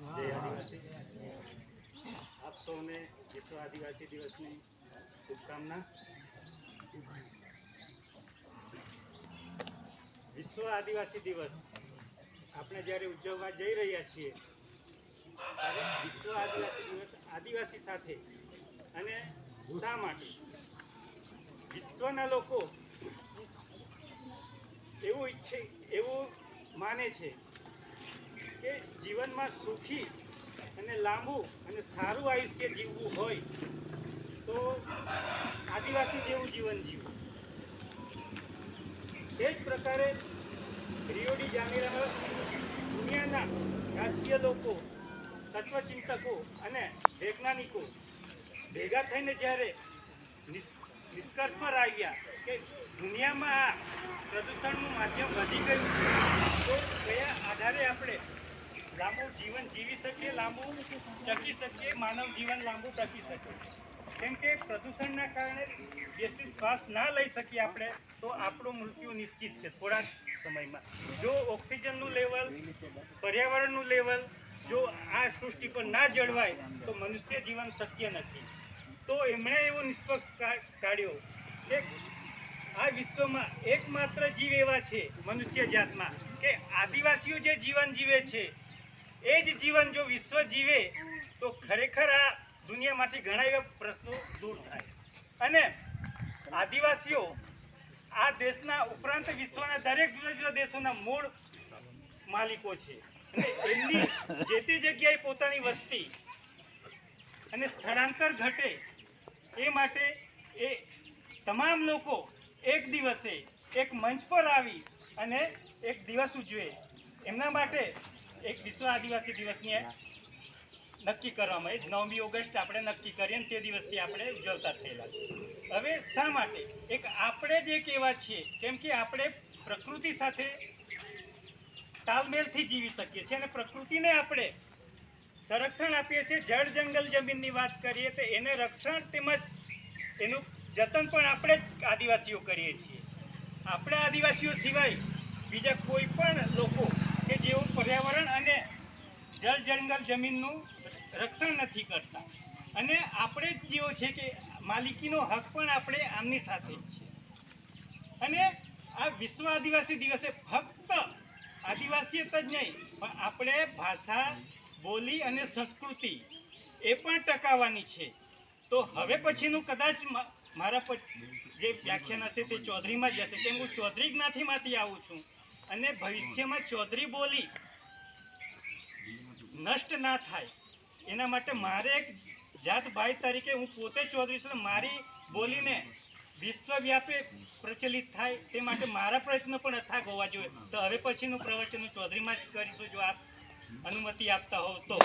જય આદિવાસી. આપ સૌને વિશ્વ આદિવાસી દિવસની શુભકામના. વિશ્વ આદિવાસી દિવસ આપણે જ્યારે ઉજવવા જઈ રહ્યા છીએ ત્યારે વિશ્વ આદિવાસી દિવસ આદિવાસી સાથે અને શા માટે વિશ્વના લોકો એવું માને છે કે જીવનમાં સુખી અને લાંબુ અને સારું આયુષ્ય જીવવું હોય તો આદિવાસી જેવું જીવન જીવવું. એ જ પ્રકારે રિયો ડી જાનેરોમાં દુનિયાના રાજકીય લોકો, તત્વચિંતકો અને વૈજ્ઞાનિકો ભેગા થઈને જ્યારે નિષ્કર્ષ પર આવ્યા કે દુનિયામાં આ પ્રદૂષણનું માધ્યમ વધી ગયું છે, તો કયા આધારે આપણે લાંબુ જીવન જીવી શકીએ, લાંબુ ટકી શકીએ, માનવ જીવન લાંબુ ટકી શકીએ. કેમ કે પ્રદૂષણના કારણે વ્યક્તિ શ્વાસ ના લઈ શકીએ આપણે તો આપણું મૃત્યુ નિશ્ચિત છે થોડા સમયમાં. જો ઓક્સિજનનું લેવલ, પર્યાવરણનું લેવલ જો આ સૃષ્ટિ પર ના જળવાય તો મનુષ્ય જીવન શક્ય નથી. તો એમણે એવો નિષ્કર્ષ કાઢ્યો કે આ વિશ્વમાં એકમાત્ર જીવ એવા છે મનુષ્ય જાતમાં કે આદિવાસીઓ જે જીવન જીવે છે એ જ જીવન જો વિશ્વ જીવે તો ખરેખર આ દુનિયામાંથી ઘણા એવા પ્રશ્નો દૂર થાય. અને આદિવાસીઓ આ દેશના ઉપરાંત વિશ્વના દરેક જુદા જુદા દેશોના મૂળ માલિકો છે અને એમની જે તે જગ્યાએ પોતાની વસ્તી અને સ્થળાંતર ઘટે એ માટે એ તમામ લોકો એક દિવસે એક મંચ પર આવી અને એક દિવસ ઉજવે. એમના માટે એક વિશ્વ આદિવાસી દિવસની નક્કી કરવામાં 9મી ઓગસ્ટ આપણે નક્કી કરીએ અને તે દિવસથી આપણે ઉજવતા થયેલા છે. હવે શા માટે? એક આપણે જ એક એવા છીએ કેમ કે આપણે પ્રકૃતિ સાથે તાલમેલથી જીવી શકીએ છીએ અને પ્રકૃતિને આપણે સંરક્ષણ આપીએ છીએ. જળ જંગલ જમીનની વાત કરીએ તો એને રક્ષણ તેમજ એનું જતન પણ આપણે જ આદિવાસીઓ કરીએ છીએ. આપણે આદિવાસીઓ સિવાય બીજા કોઈ પણ લોકો કે જેઓ પર્યાવરણ અને જળ જંગલ જમીનનું રક્ષણ નથી કરતા અને આપણે જ જેવો છે કે માલિકીનો હક પણ આપણે આમની સાથે જ છે. અને આ વિશ્વ આદિવાસી દિવસે ફક્ત આદિવાસીયત જ નહીં પણ આપણે ભાષા, બોલી અને સંસ્કૃતિ એ પણ ટકાવવાની છે. તો હવે પછીનું કદાચ મારા જે વ્યાખ્યાન હશે તે ચૌધરીમાં જ હશે કેમ હું ચૌધરી જ્ઞાતિમાંથી આવું છું અને ભવિષ્યમાં ચૌધરી બોલી નષ્ટ ના થાય એના માટે મારે એક જાત ભાઈ તરીકે હું પોતે ચૌધરી છું, મારી બોલીને વિશ્વવ્યાપી પ્રચલિત થાય તે માટે મારા પ્રયત્નો પણ અથાગ હોવા જોઈએ. તો હવે પછીનું પ્રવચન હું ચૌધરીમાં જ કરીશું જો આપ અનુમતિ આપતા હોવ તો.